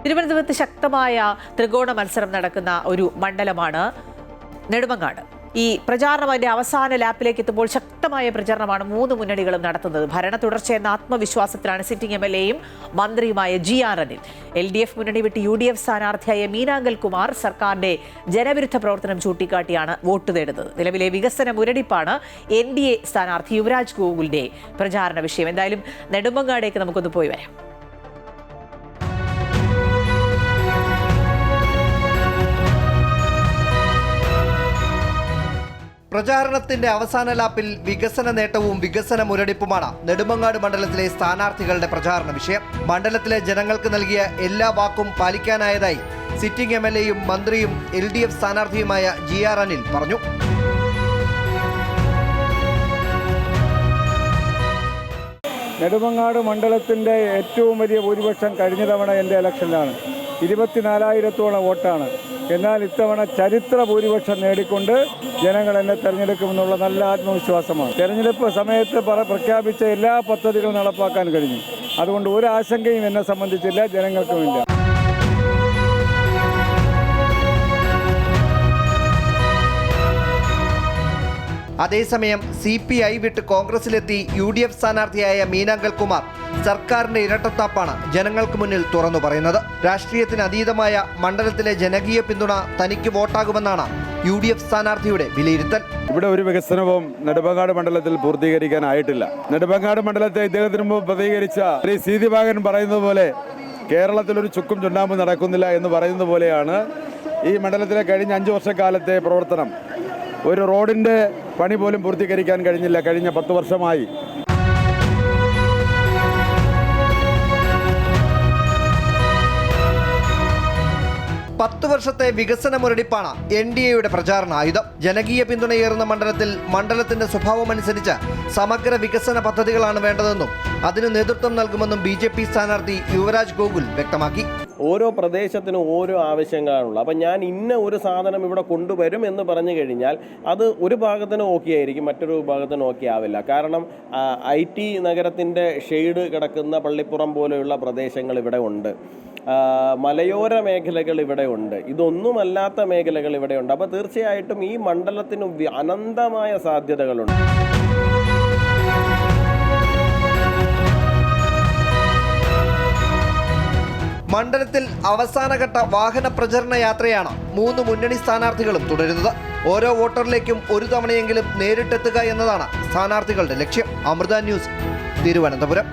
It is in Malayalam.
തിരുവനന്തപുരത്ത് ശക്തമായ ത്രികോണ മത്സരം നടക്കുന്ന ഒരു മണ്ഡലമാണ് നെടുമങ്ങാട്. ഈ പ്രചാരണം അതിന്റെ അവസാന ലാപ്പിലേക്ക് എത്തുമ്പോൾ ശക്തമായ പ്രചാരണമാണ് മൂന്ന് മുന്നണികളും നടത്തുന്നത്. ഭരണ തുടർച്ചയെന്ന ആത്മവിശ്വാസത്തിലാണ് സിറ്റിംഗ് MLAയും മന്ത്രിയുമായ GR അനിൽ. LDF മുന്നണി വിട്ട് UDF സ്ഥാനാർത്ഥിയായ മീനാങ്കൽ കുമാർ സർക്കാരിന്റെ ജനവിരുദ്ധ പ്രവർത്തനം ചൂണ്ടിക്കാട്ടിയാണ് വോട്ട് തേടുന്നത്. നിലവിലെ വികസന മുരടിപ്പാണ് NDA സ്ഥാനാർത്ഥി യുവരാജ് ഗോകുലിന്റെ പ്രചാരണ വിഷയം. എന്തായാലും നെടുമങ്ങാടേക്ക് നമുക്കൊന്ന് പോയി വരാം. പ്രചാരണത്തിന്റെ അവസാന ലാപ്പിൽ വികസന നേട്ടവും വികസന മുരടിപ്പുമാണ് നെടുമങ്ങാട് മണ്ഡലത്തിലെ സ്ഥാനാർത്ഥികളുടെ പ്രചാരണ വിഷയം. മണ്ഡലത്തിലെ ജനങ്ങൾക്ക് നൽകിയ എല്ലാ വാക്കും പാലിക്കാനായതായി സിറ്റിംഗ് MLAയും മന്ത്രിയും LDF സ്ഥാനാർത്ഥിയുമായ GR അനിൽ പറഞ്ഞു. നെടുമങ്ങാട് മണ്ഡലത്തിൻ്റെ ഏറ്റവും വലിയ ഭൂരിപക്ഷം കഴിഞ്ഞ തവണ എൻ്റെ ഇലക്ഷനിലാണ്. 24,000-ഓളം വോട്ടാണ്. എന്നാൽ ഇത്തവണ ചരിത്ര ഭൂരിപക്ഷം നേടിക്കൊണ്ട് ജനങ്ങൾ എന്നെ തെരഞ്ഞെടുക്കുമെന്നുള്ള നല്ല ആത്മവിശ്വാസമാണ്. തെരഞ്ഞെടുപ്പ് സമയത്ത് പ്രഖ്യാപിച്ച എല്ലാ പദ്ധതികളും നടപ്പാക്കാൻ കഴിഞ്ഞു. അതുകൊണ്ട് ഒരു ആശങ്കയും എന്നെ സംബന്ധിച്ചില്ല, ജനങ്ങൾക്കുമില്ല. അതേസമയം CPI വിട്ട് കോൺഗ്രസിലെത്തി UDF സ്ഥാനാർത്ഥിയായ മീനാങ്കൽ കുമാർ സർക്കാരിന്റെ ഇരട്ടത്താപ്പാണ് ജനങ്ങൾക്ക് മുന്നിൽ തുറന്നു പറയുന്നത്. രാഷ്ട്രീയത്തിന് അതീതമായ മണ്ഡലത്തിലെ ജനകീയ പിന്തുണ തനിക്ക് വോട്ടാകുമെന്നാണ് UDF സ്ഥാനാർത്ഥിയുടെ വിലയിരുത്തൽ. ഇവിടെ ഒരു വികസനവും നെടുമങ്ങാട് മണ്ഡലത്തിൽ പൂർത്തീകരിക്കാനായിട്ടില്ല. നെടുമങ്ങാട് മണ്ഡലത്തെ ഇദ്ദേഹത്തിന് മുമ്പ് പ്രതികരിച്ച ശ്രീ സി ദിവാകരൻ പറയുന്നത് പോലെ കേരളത്തിലൊരു ചുക്കും ചുണ്ണാമ്പും നടക്കുന്നില്ല എന്ന് പറയുന്നത് പോലെയാണ് ഈ മണ്ഡലത്തിലെ കഴിഞ്ഞ 5 വർഷക്കാലത്തെ പ്രവർത്തനം. ഒരു റോഡിൻ്റെ പണി പോലും പൂർത്തീകരിക്കാൻ കഴിഞ്ഞില്ല കഴിഞ്ഞ 10 വർഷമായി. പത്ത് വർഷത്തെ വികസന മുരടിപ്പാണ് NDAയുടെ പ്രചാരണ ആയുധം. ജനകീയ പിന്തുണയേറുന്ന മണ്ഡലത്തിന്റെ സ്വഭാവമനുസരിച്ച് സമഗ്ര വികസന പദ്ധതികളാണ് വേണ്ടതെന്നും അതിന് നേതൃത്വം നൽകുമെന്നും BJP സ്ഥാനാർത്ഥി യുവരാജ് ഗോകുൽ വ്യക്തമാക്കി. ഓരോ പ്രദേശത്തിനും ഓരോ ആവശ്യങ്ങളാണുള്ളത്. അപ്പം ഞാൻ ഇന്ന ഒരു സാധനം ഇവിടെ കൊണ്ടുവരും എന്ന് പറഞ്ഞു കഴിഞ്ഞാൽ അത് ഒരു ഭാഗത്തിന് ഓക്കെ ആയിരിക്കും, മറ്റൊരു ഭാഗത്തിന് ഓക്കെ ആവില്ല. കാരണം IT നഗരത്തിൻ്റെ ഷെയ്ഡ് കിടക്കുന്ന പള്ളിപ്പുറം പോലെയുള്ള പ്രദേശങ്ങൾ ഇവിടെ ഉണ്ട്, മലയോര മേഖലകൾ ഇവിടെ ഉണ്ട്, ഇതൊന്നുമല്ലാത്ത മേഖലകൾ ഇവിടെ ഉണ്ട്. അപ്പോൾ തീർച്ചയായിട്ടും ഈ മണ്ഡലത്തിന് അനന്തമായ സാധ്യതകളുണ്ട്. മണ്ഡലത്തിൽ അവസാനഘട്ട വാഹന പ്രചരണ യാത്രയാണ് മൂന്ന് മുന്നണി സ്ഥാനാർത്ഥികളും തുടരുന്നത്. ഓരോ വോട്ടറിലേക്കും ഒരു തവണയെങ്കിലും നേരിട്ടെത്തുക എന്നതാണ് സ്ഥാനാർത്ഥികളുടെ ലക്ഷ്യം. അമൃത ന്യൂസ്, തിരുവനന്തപുരം.